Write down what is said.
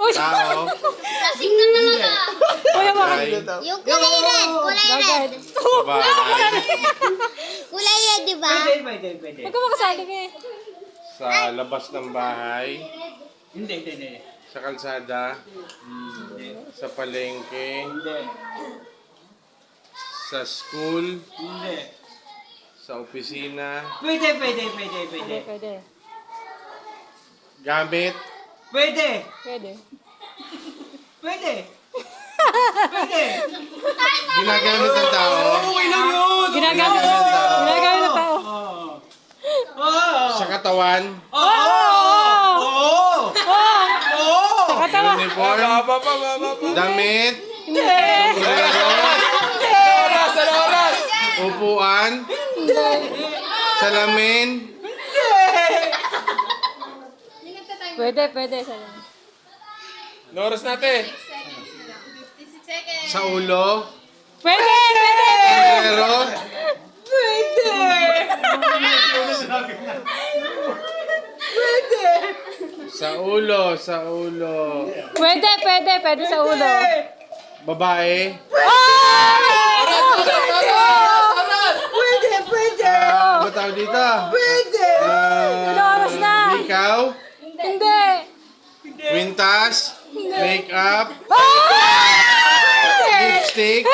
Uy! Tao. Lasing na talaga. Kuya mo. Bagay. Yung kulay red. Kulay red. Bahay. Kulay red, di ba? Pwede. Huwag ka makasali ka eh. Sa labas ng bahay. Hindi. Sa kalsada. Sa palengke. Hindi. Sa school. Hindi. Sa opisina. Pwede. Pwede. Gamit. Pwede. Ginagamit ng tao. Okay lang yun. Ginagamit ng tao. Sa katawan. Katawa. Uniform. Damit. Upuan. Salamin. Pwede. Oras natin. Sa ulo. Pwede. Pero. Sa ulo. Pwede sa ulo. Babae. Ano tawag dito? Ilang oras na? Ikaw. Hindi. Kwintas. Makeup. Lipstick.